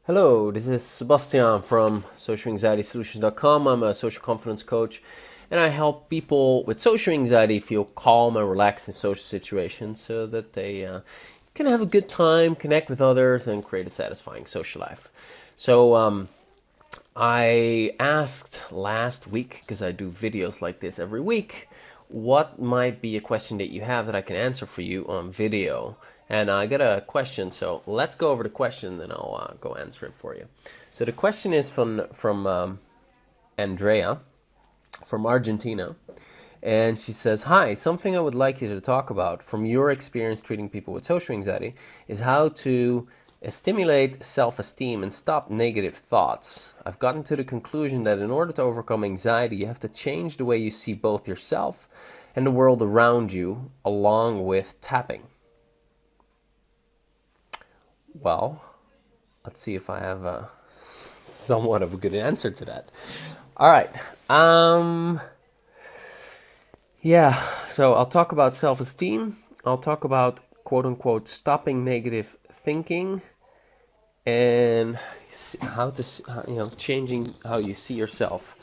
Hello, this is Sebastian from socialanxietysolutions.com. I'm a social confidence coach and I help people with social anxiety feel calm and relaxed in social situations so that they can have a good time, connect with others, and create a satisfying social life. So I asked last week, because I do videos like this every week, what might be a question that you have that I can answer for you on video. And I got a question, so let's go over the question, then I'll go answer it for you. So the question is from Andrea from Argentina, and she says, "Hi, something I would like you to talk about from your experience treating people with social anxiety is how to stimulate self-esteem and stop negative thoughts. I've gotten to the conclusion that in order to overcome anxiety, you have to change the way you see both yourself and the world around you, along with tapping." Well, let's see if I have somewhat of a good answer to that. All right. Yeah, so I'll talk about self-esteem. I'll talk about quote-unquote stopping negative thinking and how to, changing how you see yourself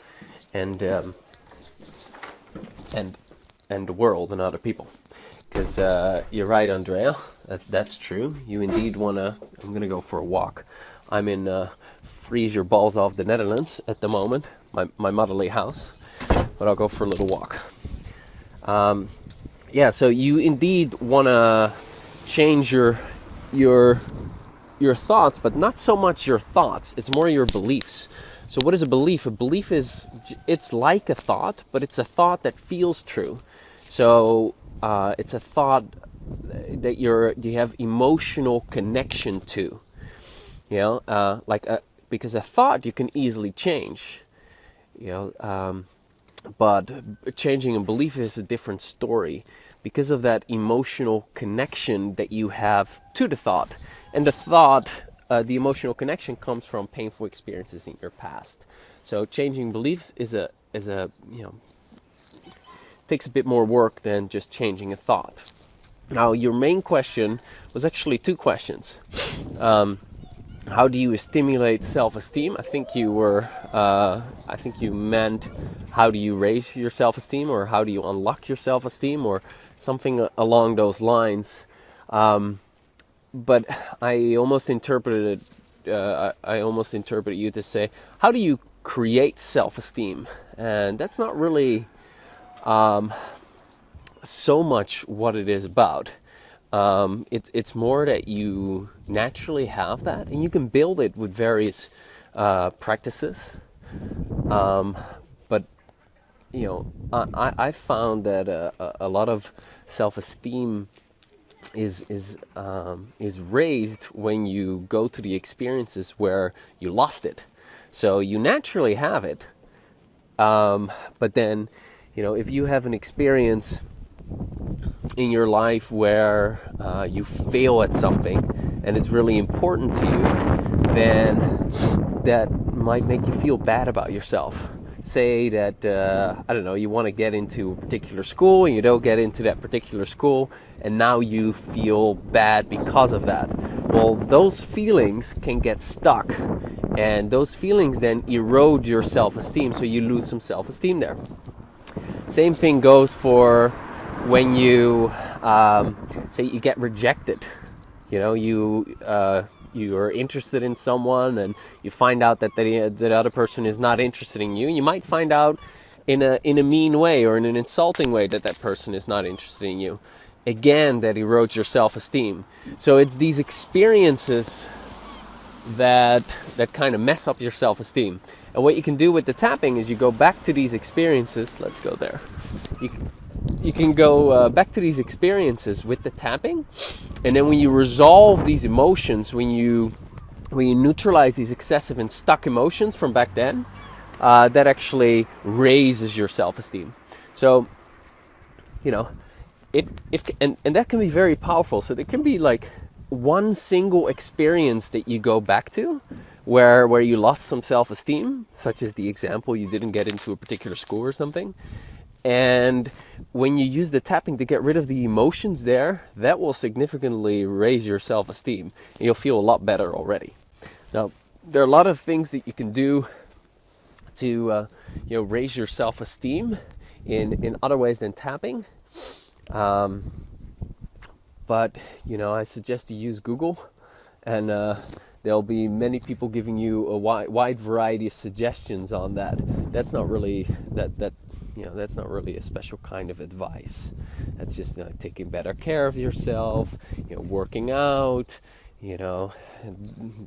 and the world and other people. Because you're right, Andrea. That's true. You indeed want to... I'm going to go for a walk. I'm in freeze your balls off the Netherlands at the moment, my motherly house. But I'll go for a little walk. Yeah, so you indeed want to change your thoughts, but not so much your thoughts. It's more your beliefs. So what is a belief? A belief is, it's like a thought, but it's a thought that feels true. So it's a thought that you have emotional connection to, because a thought you can easily change, but changing a belief is a different story because of that emotional connection that you have to the thought. And the emotional connection comes from painful experiences in your past. So changing beliefs takes a bit more work than just changing a thought. Now, your main question was actually two questions. How do you stimulate self-esteem? I think you meant how do you raise your self-esteem, or how do you unlock your self-esteem, or something along those lines. But I almost interpreted you to say, how do you create self-esteem? And that's not really so much what it is about. It's more that you naturally have that, and you can build it with various practices. But I found that a lot of self-esteem is raised when you go to the experiences where you lost it. So you naturally have it, but then if you have an experience in your life where you fail at something and it's really important to you, then that might make you feel bad about yourself. Say that, you want to get into a particular school and you don't get into that particular school, and now you feel bad because of that. Well, those feelings can get stuck, and those feelings then erode your self-esteem, so you lose some self-esteem there. Same thing goes for when you say you get rejected. You're interested in someone and you find out that the other person is not interested in you. You might find out in a mean way or in an insulting way that person is not interested in you. Again, that erodes your self-esteem. So it's these experiences that kind of mess up your self-esteem. And what you can do with the tapping is you go back to these experiences. Let's go there. You can go back to these experiences with the tapping, and then when you resolve these emotions, when you neutralize these excessive and stuck emotions from back then, that actually raises your self-esteem. So, and that can be very powerful. So there can be like one single experience that you go back to where you lost some self-esteem, such as the example you didn't get into a particular school or something. And when you use the tapping to get rid of the emotions there, that will significantly raise your self-esteem. And you'll feel a lot better already. Now, there are a lot of things that you can do to raise your self-esteem in other ways than tapping. But I suggest you use Google, and there'll be many people giving you a wide variety of suggestions on that. That's not really that's not really a special kind of advice. That's just taking better care of yourself, working out,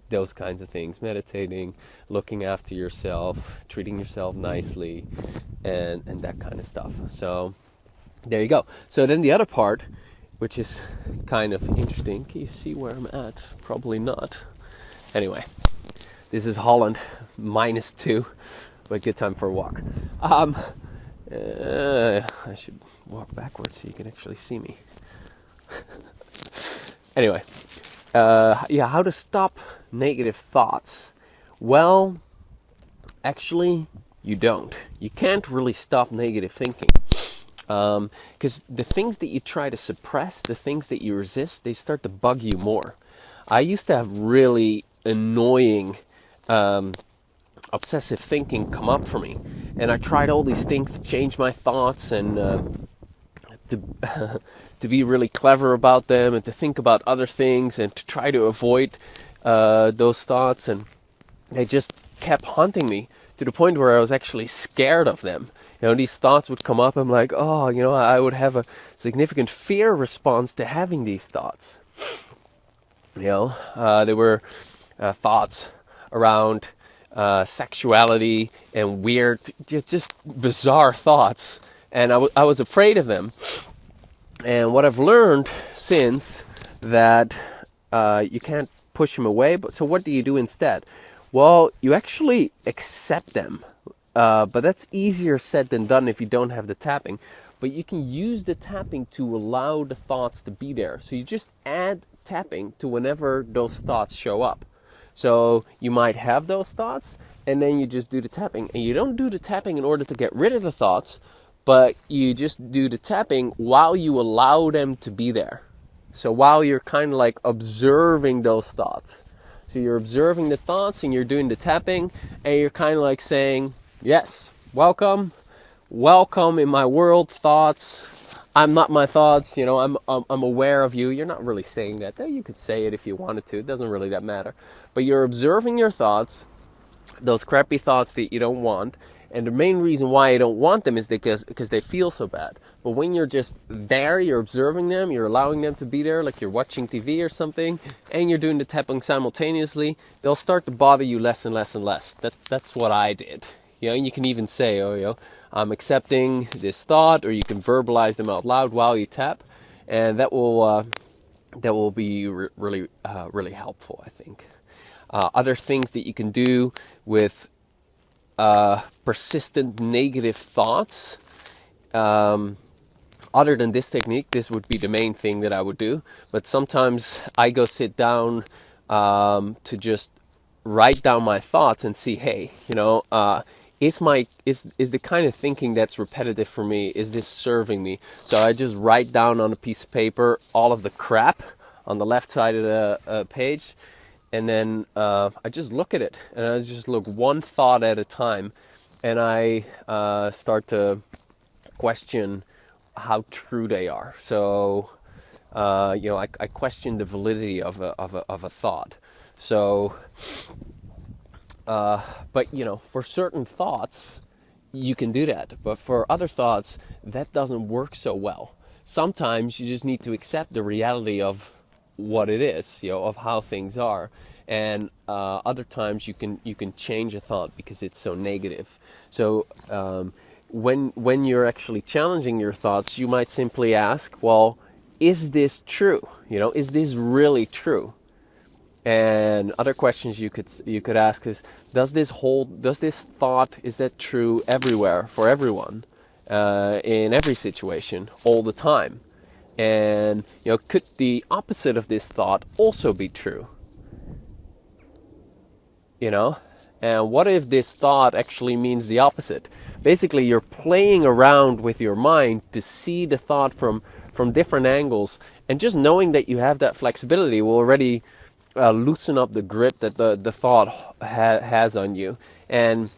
those kinds of things, meditating, looking after yourself, treating yourself nicely, and that kind of stuff. So there you go. So then the other part, which is kind of interesting. Can you see where I'm at? Probably not. Anyway, this is Holland, -2, but good time for a walk. I should walk backwards so you can actually see me. Anyway, how to stop negative thoughts. Well, actually, you don't. You can't really stop negative thinking. Because the things that you try to suppress, the things that you resist, they start to bug you more. I used to have really annoying obsessive thinking come up for me, and I tried all these things to change my thoughts and to be really clever about them and to think about other things and to try to avoid those thoughts, and they just kept haunting me to the point where I was actually scared of them. These thoughts would come up. I'm like, I would have a significant fear response to having these thoughts. There were thoughts around sexuality and weird, just bizarre thoughts. And I was afraid of them. And what I've learned since that you can't push them away. So what do you do instead? Well, you actually accept them. But that's easier said than done if you don't have the tapping. But you can use the tapping to allow the thoughts to be there. So you just add tapping to whenever those thoughts show up. So you might have those thoughts, and then you just do the tapping. And you don't do the tapping in order to get rid of the thoughts, but you just do the tapping while you allow them to be there. So while you're kind of like observing those thoughts. So you're observing the thoughts and you're doing the tapping, and you're kind of like saying, yes, welcome in my world, thoughts. I'm not my thoughts, I'm aware of you. You're not really saying that. You could say it if you wanted to. It doesn't really that matter. But you're observing your thoughts, those crappy thoughts that you don't want. And the main reason why you don't want them is because they feel so bad. But when you're just there, you're observing them, you're allowing them to be there, like you're watching TV or something, and you're doing the tapping simultaneously, they'll start to bother you less and less and less. That's what I did. And you can even say, I'm accepting this thought, or you can verbalize them out loud while you tap, and that will be really helpful, I think. Other things that you can do with persistent negative thoughts, other than this technique, this would be the main thing that I would do. But sometimes I go sit down to just write down my thoughts and see, hey, is the kind of thinking that's repetitive for me, is this serving me? So I just write down on a piece of paper all of the crap on the left side of the page, and then I just look at it, and I just look one thought at a time, and I start to question how true they are. So I question the validity of a thought. So but for certain thoughts you can do that, but for other thoughts that doesn't work so well. Sometimes you just need to accept the reality of what it is, of how things are, and other times you can change a thought because it's so negative. So when you're actually challenging your thoughts, you might simply ask, well, is this true? Is this really true? And other questions you could ask is, does this thought, is that true everywhere for everyone, in every situation, all the time? And could the opposite of this thought also be true? And what if this thought actually means the opposite? Basically, you're playing around with your mind to see the thought from different angles, and just knowing that you have that flexibility will already loosen up the grip that the thought has on you. And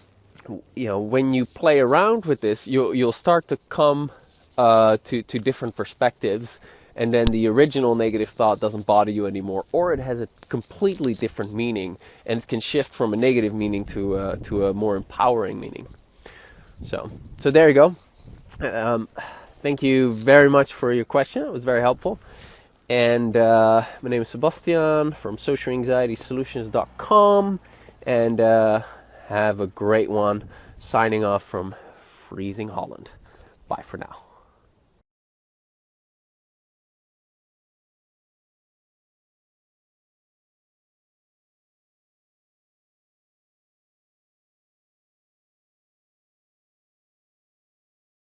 when you play around with this, you'll start to come to different perspectives, and then the original negative thought doesn't bother you anymore, or it has a completely different meaning, and it can shift from a negative meaning to a more empowering meaning. So there you go. Thank you very much for your question. It was very helpful. And my name is Sebastian from socialanxietysolutions.com, and have a great one. Signing off from freezing Holland. Bye for now.